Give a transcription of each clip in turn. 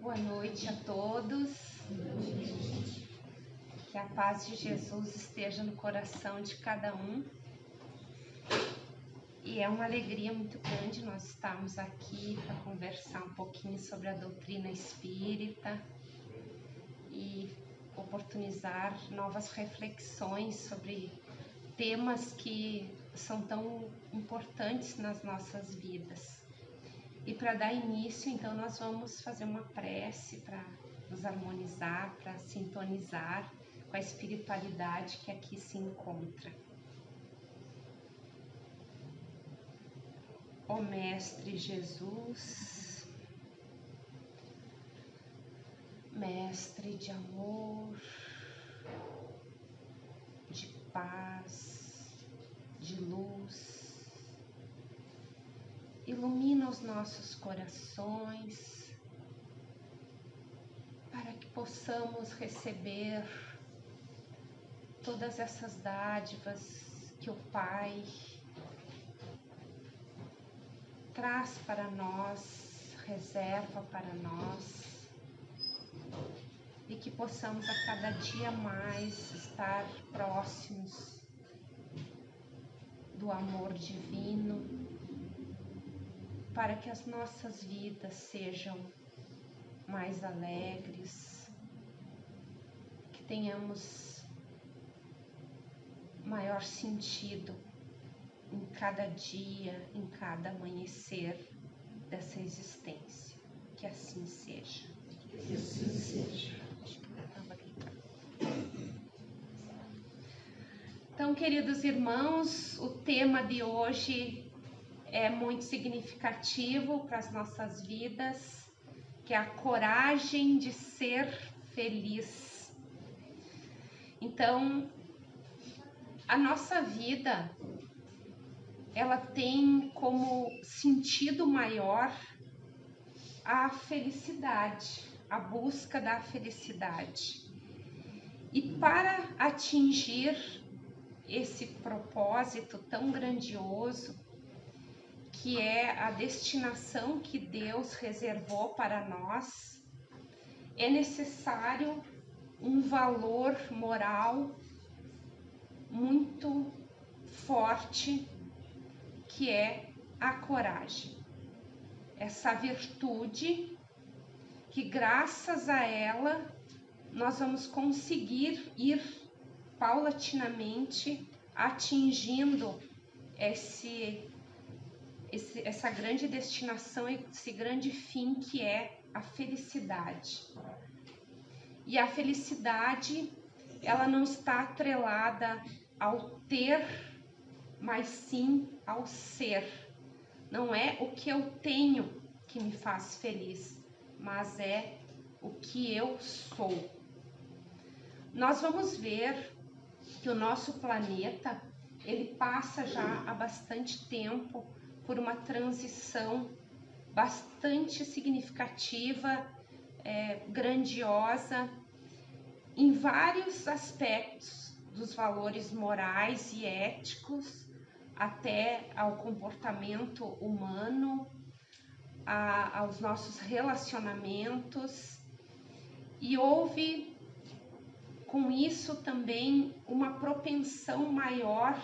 Boa noite a todos. Que a paz de Jesus esteja no coração de cada um. E é uma alegria muito grande nós estarmos aqui para conversar um pouquinho sobre a doutrina espírita e oportunizar novas reflexões sobre temas que são tão importantes nas nossas vidas. E para dar início, então, nós vamos fazer uma prece para nos harmonizar, para sintonizar com a espiritualidade que aqui se encontra. Ó Mestre Jesus, Mestre de amor, de paz, de luz, ilumina os nossos corações para que possamos receber todas essas dádivas que o Pai traz para nós, reserva para nós, e que possamos a cada dia mais estar próximos do amor divino, para que as nossas vidas sejam mais alegres, que tenhamos maior sentido em cada dia, em cada amanhecer dessa existência. Que assim seja. Que assim seja. Então, queridos irmãos, o tema de hoje é muito significativo para as nossas vidas, que é a coragem de ser feliz. Então, a nossa vida, ela tem como sentido maior a felicidade, a busca da felicidade. E para atingir esse propósito tão grandioso, que é a destinação que Deus reservou para nós, é necessário um valor moral muito forte, que é a coragem. Essa virtude que, graças a ela, nós vamos conseguir ir paulatinamente atingindo essa grande destinação, esse grande fim que é a felicidade. E a felicidade, ela não está atrelada ao ter, mas sim ao ser. Não é o que eu tenho que me faz feliz, mas é o que eu sou. Nós vamos ver que o nosso planeta, ele passa já há bastante tempo por uma transição bastante significativa, grandiosa, em vários aspectos, dos valores morais e éticos, até ao comportamento humano, aos nossos relacionamentos. E houve, com isso, também uma propensão maior,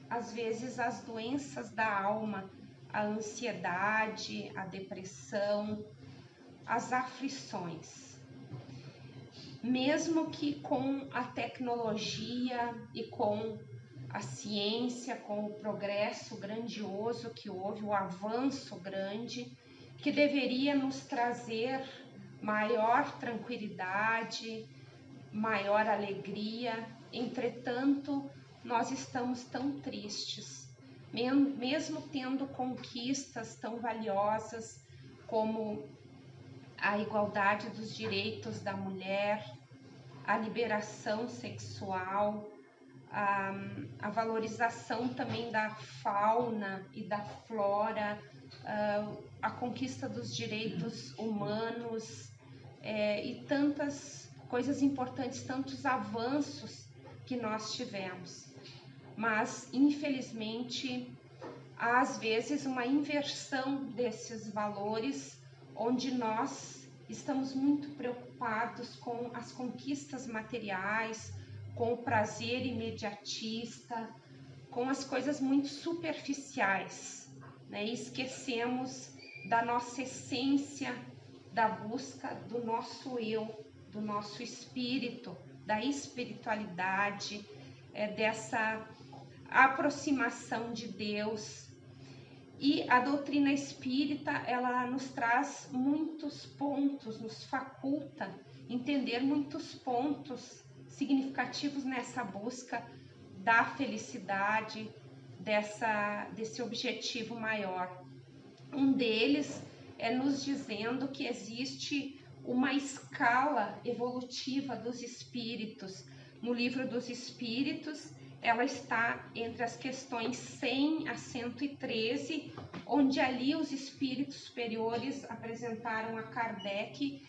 às vezes, às doenças da alma, a ansiedade, a depressão, as aflições. Mesmo que com a tecnologia e com a ciência, com o progresso grandioso que houve, o avanço grande, que deveria nos trazer maior tranquilidade, maior alegria, entretanto, nós estamos tão tristes, mesmo tendo conquistas tão valiosas como a igualdade dos direitos da mulher, a liberação sexual, a valorização também da fauna e da flora, a conquista dos direitos humanos, e tantas coisas importantes, tantos avanços que nós tivemos. Mas, infelizmente, há às vezes uma inversão desses valores, onde nós estamos muito preocupados com as conquistas materiais, com o prazer imediatista, com as coisas muito superficiais, né? E esquecemos da nossa essência, da busca do nosso eu, do nosso espírito, da espiritualidade, dessa aproximação de Deus. E a doutrina espírita, ela nos traz muitos pontos, nos faculta entender muitos pontos significativos nessa busca da felicidade, desse objetivo maior. Um deles é nos dizendo que existe uma escala evolutiva dos espíritos. No Livro dos Espíritos, ela está entre as questões 100 a 113, onde ali os espíritos superiores apresentaram a Kardec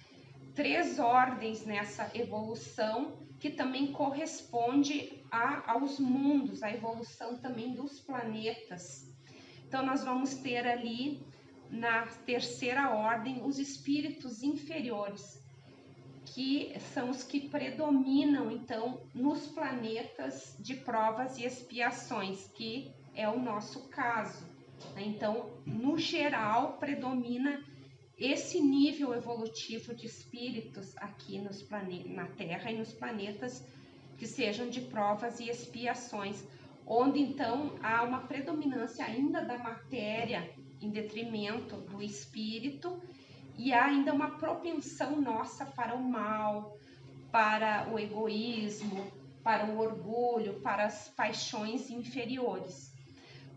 3 ordens nessa evolução, que também corresponde aos mundos, a evolução também dos planetas. Então nós vamos ter ali, na terceira ordem, os espíritos inferiores, que são os que predominam, então, nos planetas de provas e expiações, que é o nosso caso. Então, no geral, predomina esse nível evolutivo de espíritos aqui na Terra e nos planetas que sejam de provas e expiações, onde, então, há uma predominância ainda da matéria em detrimento do espírito, e há ainda uma propensão nossa para o mal, para o egoísmo, para o orgulho, para as paixões inferiores.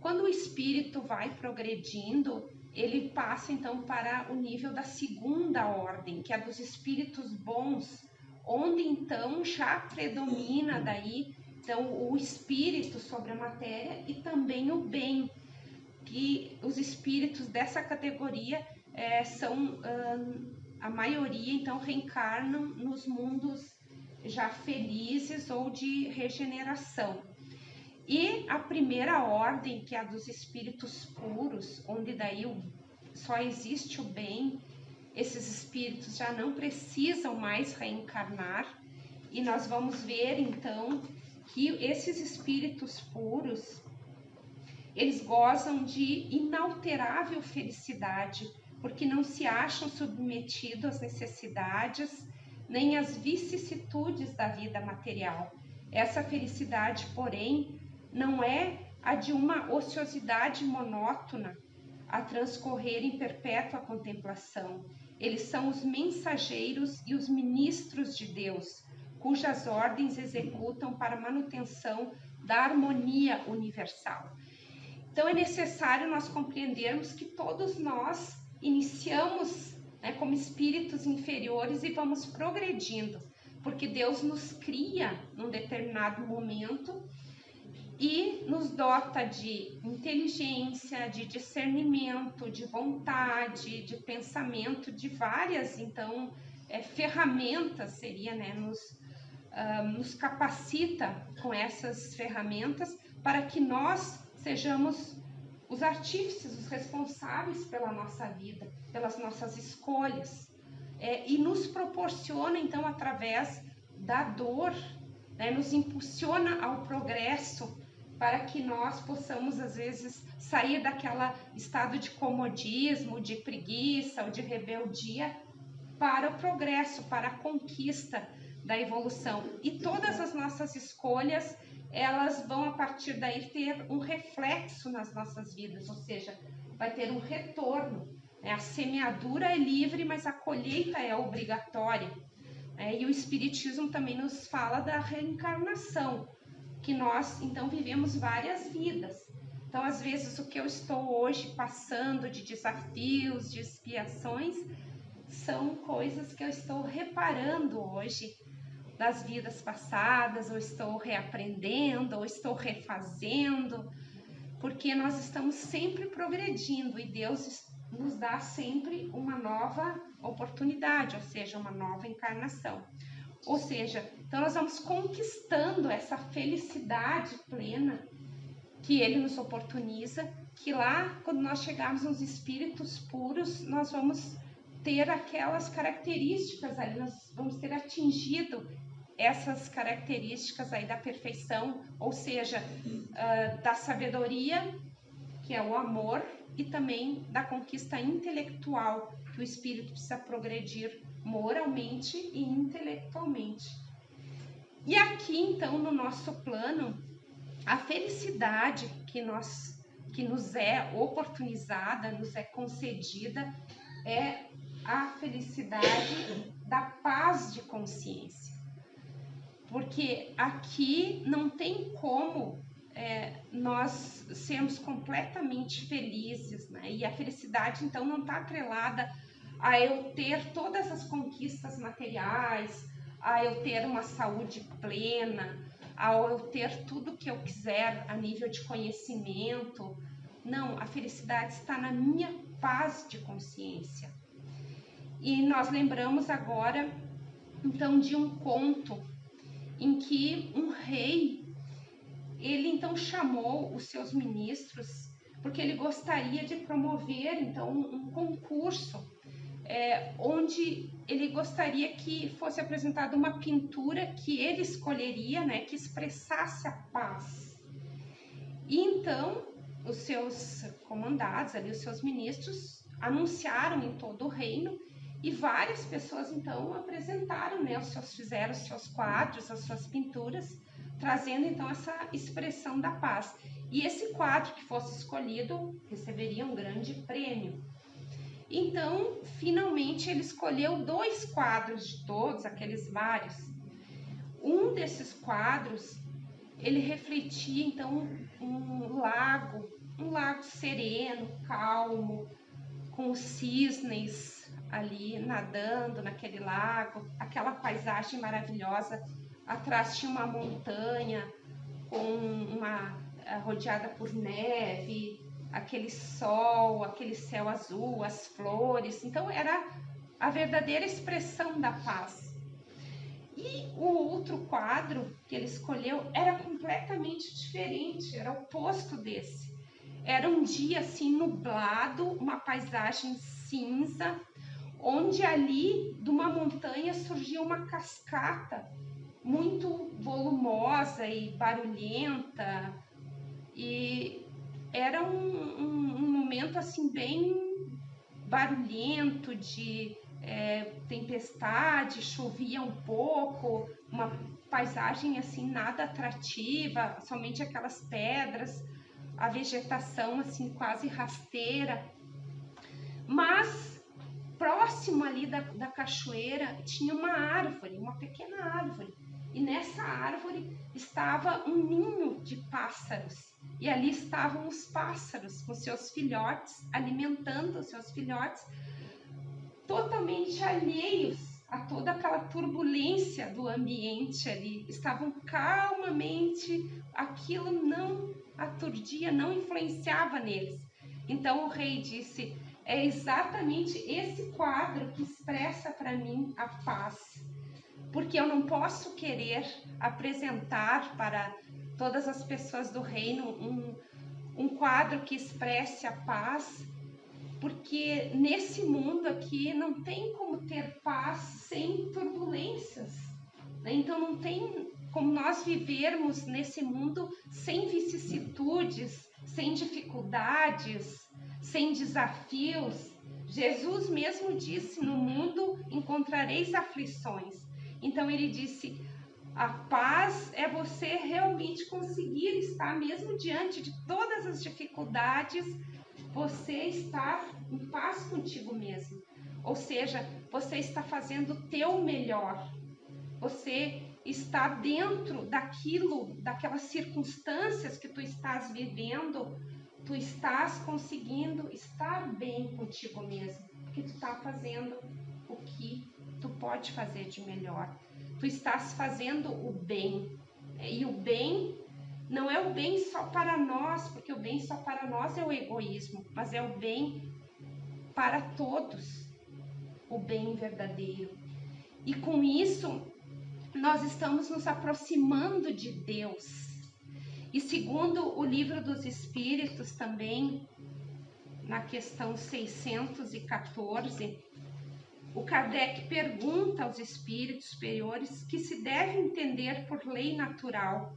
Quando o espírito vai progredindo, ele passa então para o nível da segunda ordem, que é dos espíritos bons, onde então já predomina daí então o espírito sobre a matéria e também o bem, que os espíritos dessa categoria a maioria então reencarnam nos mundos já felizes ou de regeneração. E a primeira ordem, que é a dos espíritos puros, onde daí só existe o bem, esses espíritos já não precisam mais reencarnar, e nós vamos ver então que esses espíritos puros, eles gozam de inalterável felicidade, porque não se acham submetidos às necessidades nem às vicissitudes da vida material. Essa felicidade, porém, não é a de uma ociosidade monótona a transcorrer em perpétua contemplação. Eles são os mensageiros e os ministros de Deus, cujas ordens executam para a manutenção da harmonia universal. Então é necessário nós compreendermos que todos nós iniciamos, né, como espíritos inferiores e vamos progredindo, porque Deus nos cria num determinado momento e nos dota de inteligência, de discernimento, de vontade, de pensamento, de várias, então, ferramentas seria, né, nos capacita com essas ferramentas para que nós sejamos os artífices, os responsáveis pela nossa vida, pelas nossas escolhas, e nos proporciona, então, através da dor, né, nos impulsiona ao progresso, para que nós possamos, às vezes, sair daquele estado de comodismo, de preguiça ou de rebeldia, para o progresso, para a conquista da evolução. E todas as nossas escolhas, elas vão, a partir daí, ter um reflexo nas nossas vidas, ou seja, vai ter um retorno. A semeadura é livre, mas a colheita é obrigatória. E o Espiritismo também nos fala da reencarnação, que nós, então, vivemos várias vidas. Então, às vezes, o que eu estou hoje passando de desafios, de expiações, são coisas que eu estou reparando hoje das vidas passadas, ou estou reaprendendo, ou estou refazendo, porque nós estamos sempre progredindo e Deus nos dá sempre uma nova oportunidade, ou seja, uma nova encarnação. Ou seja, então nós vamos conquistando essa felicidade plena que Ele nos oportuniza, que lá, quando nós chegarmos nos espíritos puros, nós vamos ter aquelas características ali, nós vamos ter atingido essas características aí da perfeição, ou seja, da sabedoria, que é o amor, e também da conquista intelectual, que o espírito precisa progredir moralmente e intelectualmente. E aqui, então, no nosso plano, a felicidade que nos é oportunizada, nos é concedida, é a felicidade da paz de consciência. Porque aqui não tem como nós sermos completamente felizes, né? E a felicidade, então, não está atrelada a eu ter todas as conquistas materiais, a eu ter uma saúde plena, a eu ter tudo que eu quiser a nível de conhecimento. Não, a felicidade está na minha paz de consciência. E nós lembramos agora, então, de um conto em que um rei, ele então chamou os seus ministros, porque ele gostaria de promover então um concurso, onde ele gostaria que fosse apresentada uma pintura que ele escolheria, né, que expressasse a paz. E então os seus comandados, ali, os seus ministros, anunciaram em todo o reino, e várias pessoas então apresentaram, né, fizeram os seus quadros, as suas pinturas, trazendo então essa expressão da paz. E esse quadro que fosse escolhido receberia um grande prêmio. Então, finalmente, ele escolheu 2 quadros de todos aqueles vários. Um desses quadros, ele refletia então um lago sereno, calmo, com os cisnes ali nadando naquele lago, aquela paisagem maravilhosa. Atrás tinha uma montanha rodeada por neve, aquele sol, aquele céu azul, as flores. Então era a verdadeira expressão da paz. E o outro quadro que ele escolheu era completamente diferente, era o oposto desse. Era um dia assim nublado, uma paisagem cinza, onde ali de uma montanha surgia uma cascata muito volumosa e barulhenta, e era um momento assim bem barulhento de tempestade, chovia um pouco, uma paisagem assim nada atrativa, somente aquelas pedras, a vegetação assim quase rasteira. Mas próximo ali da cachoeira tinha uma árvore, uma pequena árvore, e nessa árvore estava um ninho de pássaros, e ali estavam os pássaros com seus filhotes, alimentando os seus filhotes, totalmente alheios a toda aquela turbulência do ambiente ali, estavam calmamente, aquilo não aturdia, não influenciava neles. Então o rei disse: é exatamente esse quadro que expressa para mim a paz, porque eu não posso querer apresentar para todas as pessoas do reino um quadro que expresse a paz, porque nesse mundo aqui não tem como ter paz sem turbulências, né? Então não tem como nós vivermos nesse mundo sem vicissitudes, sem dificuldades, sem desafios. Jesus mesmo disse: no mundo encontrareis aflições. Então ele disse: a paz é você realmente conseguir estar, mesmo diante de todas as dificuldades, você estar em paz contigo mesmo. Ou seja, você está fazendo o teu melhor. Você está dentro daquelas circunstâncias que tu estás vivendo, tu estás conseguindo estar bem contigo mesmo, porque tu está fazendo o que tu pode fazer de melhor. Tu estás fazendo o bem, e o bem não é o bem só para nós, porque o bem só para nós é o egoísmo, mas é o bem para todos, o bem verdadeiro. E com isso, nós estamos nos aproximando de Deus. E segundo o Livro dos Espíritos também, na questão 614, o Kardec pergunta aos espíritos superiores que se deve entender por lei natural.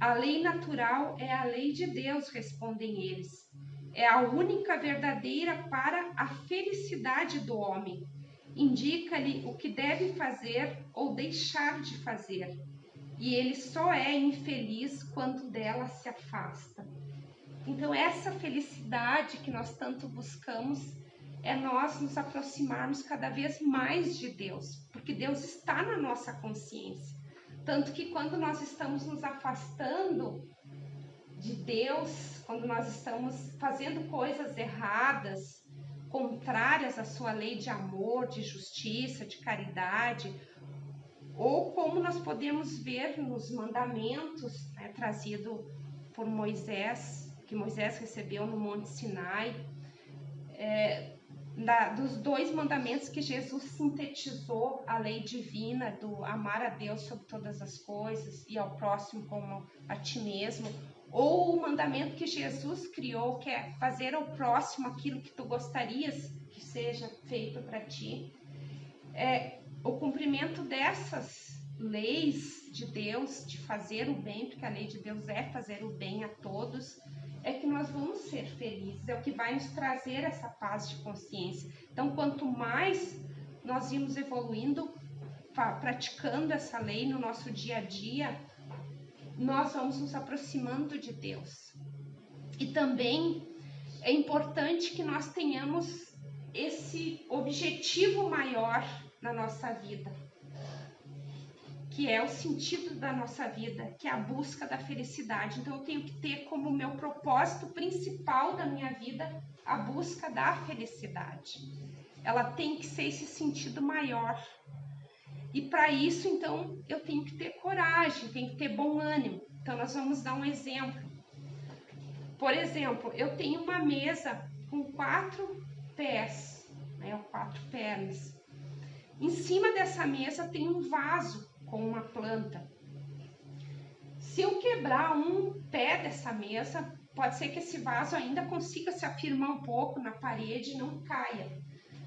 A lei natural é a lei de Deus, respondem eles. É a única verdadeira para a felicidade do homem. Indica-lhe o que deve fazer ou deixar de fazer. E ele só é infeliz quando dela se afasta. Então, essa felicidade que nós tanto buscamos é nós nos aproximarmos cada vez mais de Deus, porque Deus está na nossa consciência. Tanto que quando nós estamos nos afastando de Deus, quando nós estamos fazendo coisas erradas, contrárias à sua lei de amor, de justiça, de caridade, ou como nós podemos ver nos mandamentos, né, trazido por Moisés, que Moisés recebeu no Monte Sinai, dos 2 mandamentos que Jesus sintetizou a lei divina do amar a Deus sobre todas as coisas e ao próximo como a ti mesmo, ou o mandamento que Jesus criou, que é fazer ao próximo aquilo que tu gostarias que seja feito para ti. O cumprimento dessas leis de Deus, de fazer o bem, porque a lei de Deus é fazer o bem a todos, é que nós vamos ser felizes, é o que vai nos trazer essa paz de consciência. Então, quanto mais nós irmos evoluindo, praticando essa lei no nosso dia a dia, nós vamos nos aproximando de Deus. E também é importante que nós tenhamos esse objetivo maior na nossa vida, que é o sentido da nossa vida, que é a busca da felicidade. Então eu tenho que ter como meu propósito principal da minha vida a busca da felicidade. Ela tem que ser esse sentido maior. E para isso, então, eu tenho que ter coragem, tenho que ter bom ânimo. Então nós vamos dar um exemplo. Por exemplo, eu tenho uma mesa com 4 pés, né, 4 pernas. Em cima dessa mesa tem um vaso com uma planta. Se eu quebrar um pé dessa mesa, pode ser que esse vaso ainda consiga se afirmar um pouco na parede e não caia.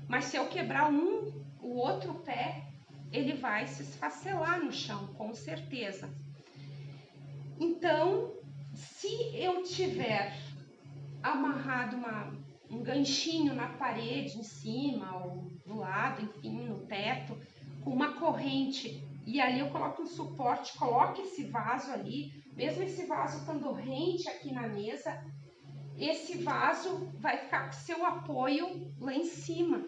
Mas se eu quebrar o outro pé, ele vai se esfacelar no chão, com certeza. Então, se eu tiver amarrado um ganchinho na parede, em cima, ou do lado, enfim, no teto, com uma corrente, e ali eu coloco um suporte, coloco esse vaso ali, mesmo esse vaso estando rente aqui na mesa, esse vaso vai ficar com seu apoio lá em cima.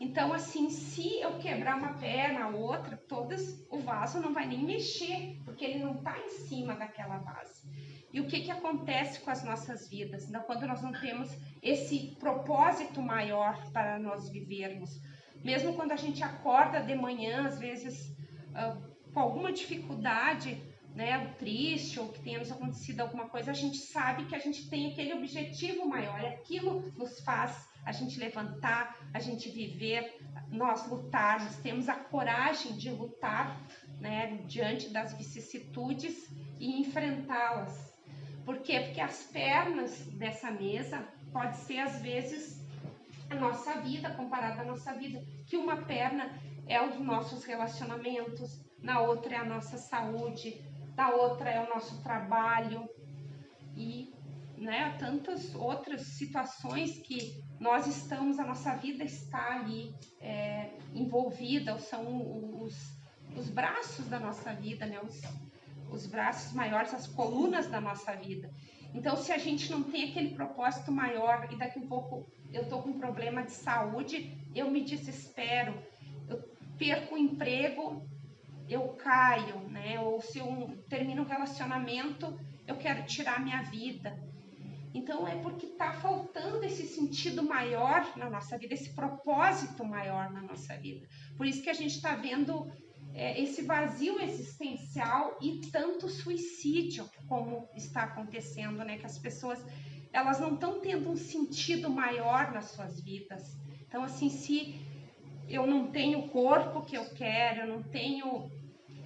Então, assim, se eu quebrar uma perna, a outra, o vaso não vai nem mexer, porque ele não está em cima daquela base. E o que acontece com as nossas vidas, né? Quando nós não temos esse propósito maior para nós vivermos? Mesmo quando a gente acorda de manhã, às vezes com alguma dificuldade, né, triste, ou que tenha nos acontecido alguma coisa, a gente sabe que a gente tem aquele objetivo maior, e aquilo nos faz a gente levantar, a gente viver, nós lutarmos, temos a coragem de lutar, né, diante das vicissitudes e enfrentá-las. Por quê? Porque as pernas dessa mesa pode ser, às vezes, a nossa vida, comparada à nossa vida, que uma perna é os nossos relacionamentos, na outra é a nossa saúde, na outra é o nosso trabalho e, né, tantas outras situações que nós estamos, a nossa vida está ali envolvida, são os braços da nossa vida, né, os braços maiores, as colunas da nossa vida. Então, se a gente não tem aquele propósito maior e daqui a um pouco eu estou com um problema de saúde, eu me desespero, eu perco o emprego, eu caio, né? Ou se eu termino um relacionamento, eu quero tirar minha vida. Então, é porque está faltando esse sentido maior na nossa vida, esse propósito maior na nossa vida. Por isso que a gente está vendo esse vazio existencial e tanto suicídio como está acontecendo, né? Que as pessoas, elas não estão tendo um sentido maior nas suas vidas. Então, assim, se eu não tenho o corpo que eu quero, eu não tenho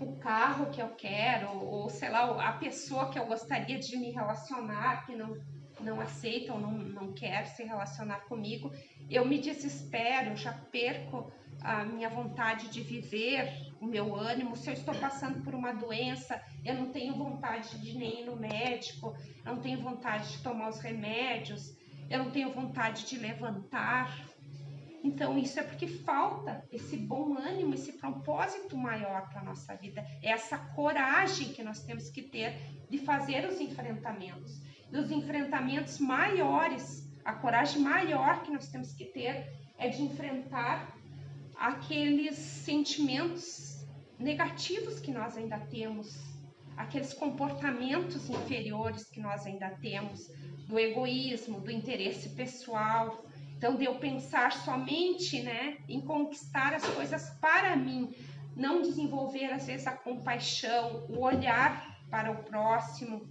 o carro que eu quero, ou sei lá, a pessoa que eu gostaria de me relacionar, que não aceita ou não quer se relacionar comigo, eu me desespero, eu já perco a minha vontade de viver, o meu ânimo. Se eu estou passando por uma doença, eu não tenho vontade de nem ir no médico, eu não tenho vontade de tomar os remédios, eu não tenho vontade de levantar. Então isso é porque falta esse bom ânimo, esse propósito maior para a nossa vida. É essa coragem que nós temos que ter de fazer os enfrentamentos. E os enfrentamentos maiores, a coragem maior que nós temos que ter é de enfrentar aqueles sentimentos negativos que nós ainda temos, aqueles comportamentos inferiores que nós ainda temos, do egoísmo, do interesse pessoal. Então, de eu pensar somente, né, em conquistar as coisas para mim, não desenvolver, às vezes, a compaixão, o olhar para o próximo.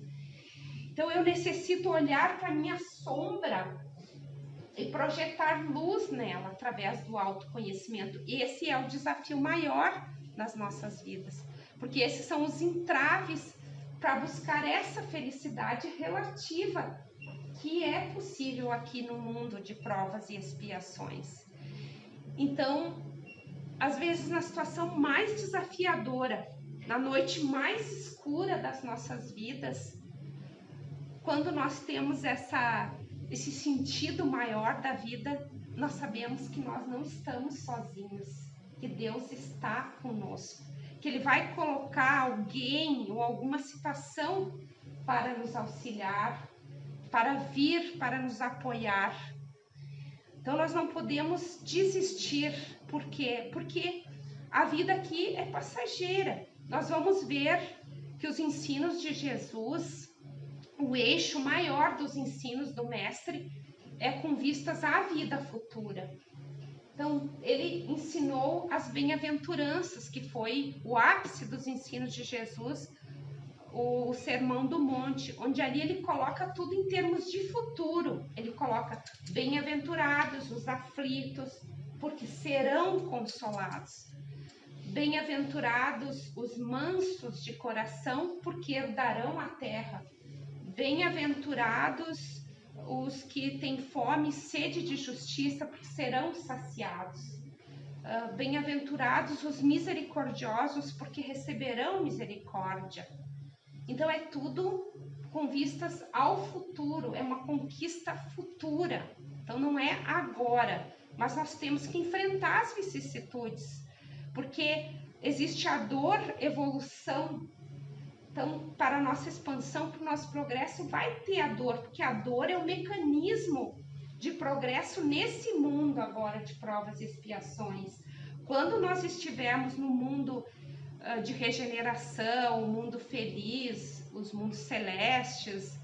Então, eu necessito olhar para a minha sombra e projetar luz nela através do autoconhecimento. Esse é o desafio maior nas nossas vidas, porque esses são os entraves para buscar essa felicidade relativa que é possível aqui no mundo de provas e expiações. Então, às vezes na situação mais desafiadora, na noite mais escura das nossas vidas, quando nós temos esse sentido maior da vida, nós sabemos que nós não estamos sozinhos, que Deus está conosco, que Ele vai colocar alguém ou alguma situação para nos auxiliar, para vir, para nos apoiar. Então nós não podemos desistir. Por quê? Porque a vida aqui é passageira. Nós vamos ver que os ensinos de Jesus, o eixo maior dos ensinos do Mestre, é com vistas à vida futura. Então, ele ensinou as bem-aventuranças, que foi o ápice dos ensinos de Jesus, o Sermão do Monte, onde ali ele coloca tudo em termos de futuro. Ele coloca bem-aventurados os aflitos, porque serão consolados. Bem-aventurados os mansos de coração, porque herdarão a terra. Bem-aventurados os que têm fome e sede de justiça, porque serão saciados. Bem-aventurados os misericordiosos, porque receberão misericórdia. Então é tudo com vistas ao futuro, é uma conquista futura. Então não é agora, mas nós temos que enfrentar as vicissitudes, porque existe a dor, evolução. Então, para a nossa expansão, para o nosso progresso, vai ter a dor, porque a dor é o mecanismo de progresso nesse mundo agora de provas e expiações. Quando nós estivermos no mundo de regeneração, o mundo feliz, os mundos celestes,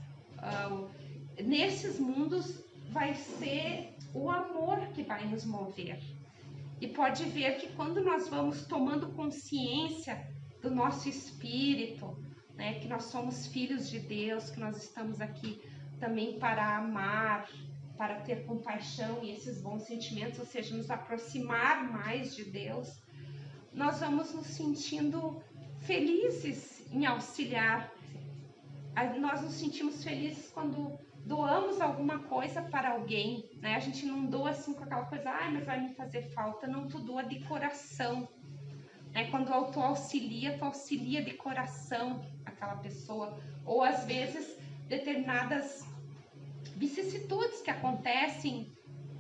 nesses mundos vai ser o amor que vai nos mover. E pode ver que quando nós vamos tomando consciência do nosso espírito, né, que nós somos filhos de Deus, que nós estamos aqui também para amar, para ter compaixão e esses bons sentimentos, ou seja, nos aproximar mais de Deus, nós vamos nos sentindo felizes em auxiliar. Nós nos sentimos felizes quando doamos alguma coisa para alguém, né? A gente não doa assim com aquela coisa, mas vai me fazer falta. Não, tu doa de coração. Quando tu auxilia de coração aquela pessoa. Ou às vezes determinadas vicissitudes que acontecem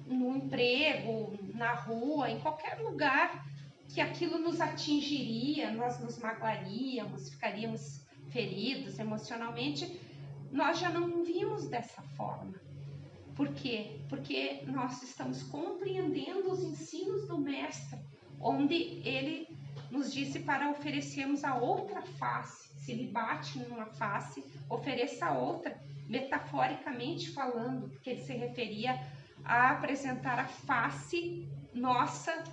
no emprego, na rua, em qualquer lugar, que aquilo nos atingiria, nós nos magoaríamos, ficaríamos feridos emocionalmente, nós já não vimos dessa forma. Por quê? Porque nós estamos compreendendo os ensinos do Mestre, onde ele nos disse para oferecermos a outra face. Se ele bate numa face, ofereça a outra, metaforicamente falando, porque ele se referia a apresentar a face nossa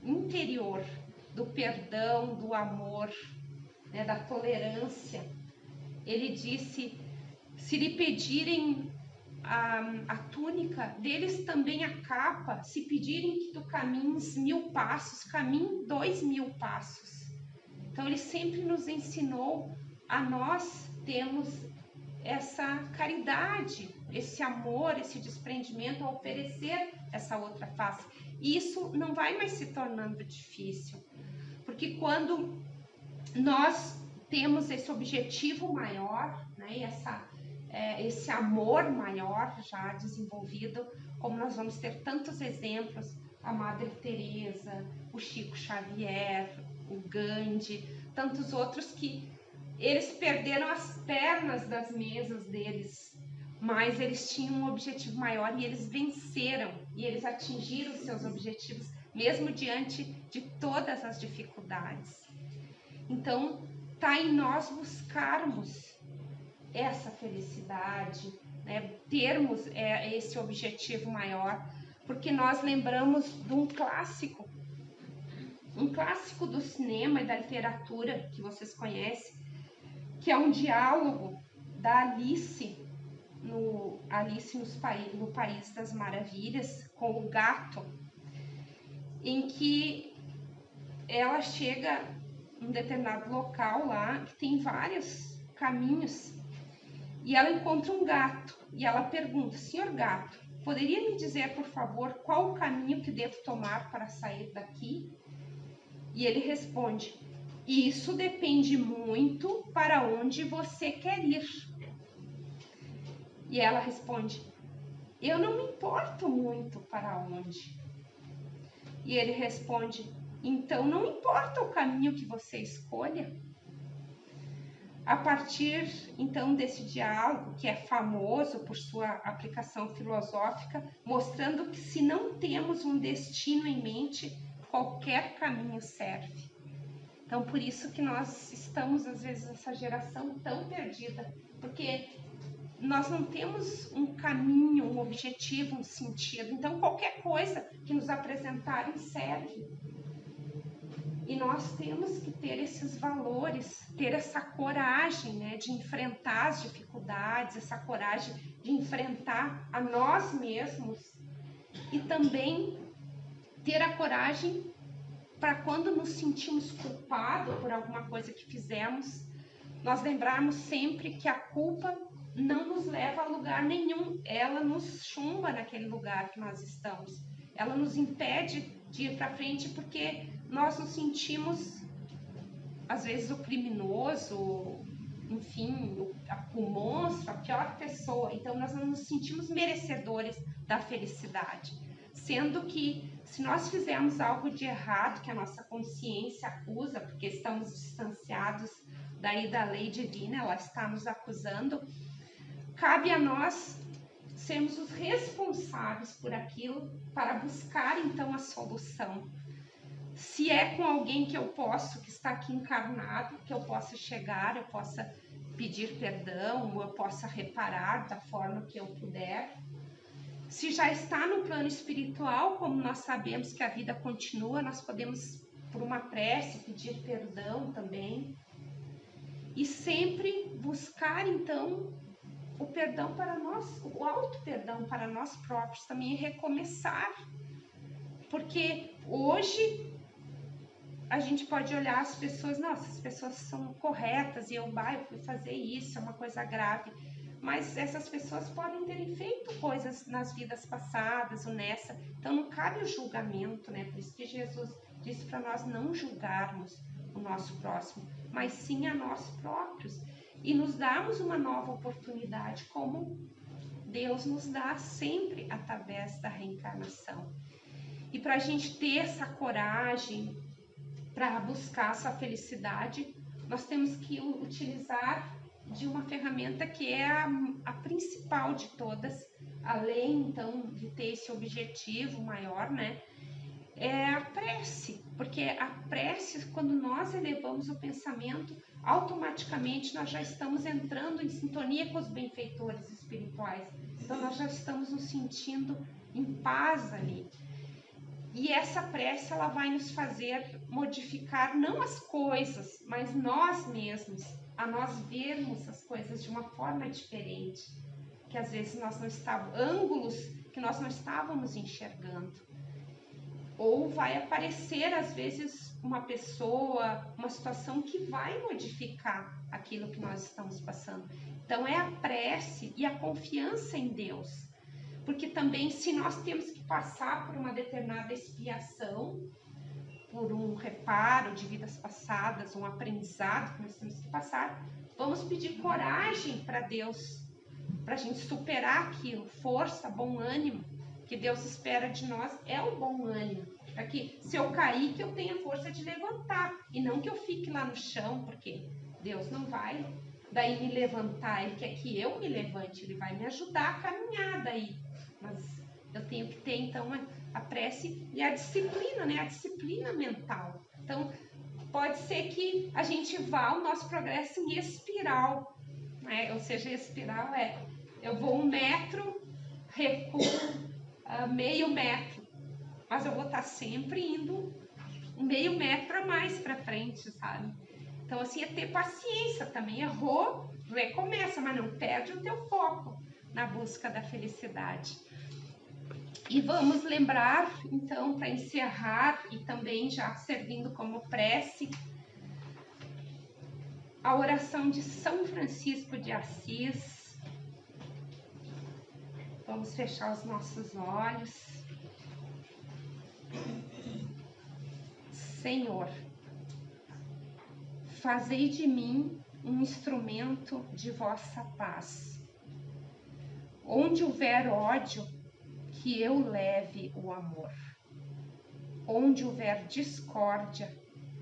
interior, do perdão, do amor, né, da tolerância. Ele disse, se lhe pedirem a túnica, deles também a capa, se pedirem que tu caminhes 1000 passos, caminhe 2000 passos. Então ele sempre nos ensinou a nós termos essa caridade, esse amor, esse desprendimento, a oferecer essa outra face. E isso não vai mais se tornando difícil, porque quando nós temos esse objetivo maior, né, e esse amor maior já desenvolvido, como nós vamos ter tantos exemplos, a Madre Teresa, o Chico Xavier, o Gandhi, tantos outros que eles perderam as pernas das mesas deles, mas eles tinham um objetivo maior e eles venceram, e eles atingiram os seus objetivos, mesmo diante de todas as dificuldades. Então, está em nós buscarmos essa felicidade, né? Termos esse objetivo maior, porque nós lembramos de um clássico do cinema e da literatura que vocês conhecem, que é um diálogo da Alice no País das Maravilhas com o gato, em que ela chega em um determinado local lá que tem vários caminhos e ela encontra um gato e ela pergunta: senhor gato, poderia me dizer, por favor, qual o caminho que devo tomar para sair daqui? E ele responde: isso depende muito para onde você quer ir. E ela responde: eu não me importo muito para onde. E ele responde: então não importa o caminho que você escolha. A partir então desse diálogo, que é famoso por sua aplicação filosófica, mostrando que se não temos um destino em mente, qualquer caminho serve. Então, por isso que nós estamos, às vezes, essa geração tão perdida, porque nós não temos um caminho, um objetivo, um sentido. Então, qualquer coisa que nos apresentarem serve. E nós temos que ter esses valores, ter essa coragem, né, de enfrentar as dificuldades, essa coragem de enfrentar a nós mesmos e também ter a coragem para quando nos sentimos culpados por alguma coisa que fizemos, nós lembrarmos sempre que a culpa não nos leva a lugar nenhum, ela nos chumba naquele lugar que nós estamos, ela nos impede de ir para frente porque nós nos sentimos, às vezes, o criminoso, enfim, o monstro, a pior pessoa, então nós não nos sentimos merecedores da felicidade, sendo que se nós fizermos algo de errado, que a nossa consciência acusa, porque estamos distanciados daí da lei divina, ela está nos acusando, cabe a nós sermos os responsáveis por aquilo para buscar então a solução. Se é com alguém que eu posso, que está aqui encarnado, que eu possa chegar, eu possa pedir perdão, ou eu possa reparar da forma que eu puder. Se já está no plano espiritual, como nós sabemos que a vida continua, nós podemos, por uma prece, pedir perdão também. E sempre buscar, então, o perdão para nós, o auto-perdão para nós próprios, também recomeçar. Porque hoje a gente pode olhar as pessoas, nossa, as pessoas são corretas e eu fui fazer isso, é uma coisa grave. Mas essas pessoas podem terem feito coisas nas vidas passadas ou nessa, então não cabe o julgamento, né? Por isso que Jesus disse para nós não julgarmos o nosso próximo, mas sim a nós próprios e nos darmos uma nova oportunidade, como Deus nos dá sempre através da reencarnação. E para a gente ter essa coragem para buscar essa felicidade, nós temos que utilizar de uma ferramenta que é a principal de todas, além então de ter esse objetivo maior, né? É a prece, porque a prece, quando nós elevamos o pensamento, automaticamente nós já estamos entrando em sintonia com os benfeitores espirituais, então nós já estamos nos sentindo em paz ali. E essa prece, ela vai nos fazer modificar não as coisas, mas nós mesmos, a nós vermos as coisas de uma forma diferente, que às vezes nós não estávamos, ângulos que nós não estávamos enxergando. Ou vai aparecer, às vezes, uma pessoa, uma situação que vai modificar aquilo que nós estamos passando. Então é a prece e a confiança em Deus. Porque também, se nós temos que passar por uma determinada expiação, por um reparo de vidas passadas, um aprendizado que nós temos que passar, vamos pedir coragem para Deus, para a gente superar aquilo, força, bom ânimo, que Deus espera de nós é o bom ânimo, para que se eu cair, que eu tenha força de levantar, e não que eu fique lá no chão, porque Deus não vai daí me levantar, Ele quer que eu me levante, Ele vai me ajudar a caminhar daí, mas eu tenho que ter então a prece e a disciplina, né? A disciplina mental. Então, pode ser que a gente vá o nosso progresso em espiral, né? Ou seja, espiral eu vou 1 metro, recuo meio metro, mas eu vou estar sempre indo 0,5 metro a mais para frente, sabe? Então, assim, é ter paciência também. Errou, recomeça, mas não perde o teu foco na busca da felicidade. E vamos lembrar, então, para encerrar e também já servindo como prece, a oração de São Francisco de Assis. Vamos fechar os nossos olhos. Senhor, fazei de mim um instrumento de vossa paz. Onde houver ódio, que eu leve o amor. Onde houver discórdia,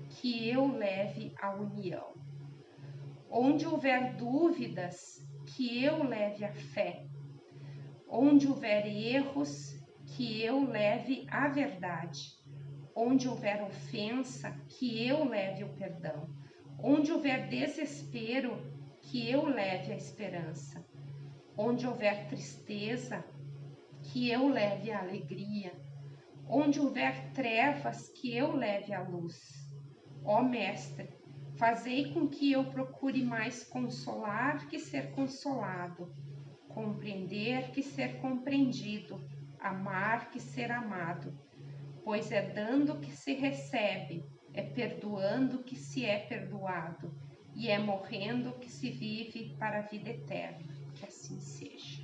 que eu leve a união. Onde houver dúvidas, que eu leve a fé. Onde houver erros, que eu leve a verdade. Onde houver ofensa, que eu leve o perdão. Onde houver desespero, que eu leve a esperança. Onde houver tristeza, que eu leve a alegria. Onde houver trevas, que eu leve a luz. Ó Mestre, fazei com que eu procure mais consolar que ser consolado, compreender que ser compreendido, amar que ser amado, pois é dando que se recebe, é perdoando que se é perdoado, e é morrendo que se vive para a vida eterna. Que assim seja.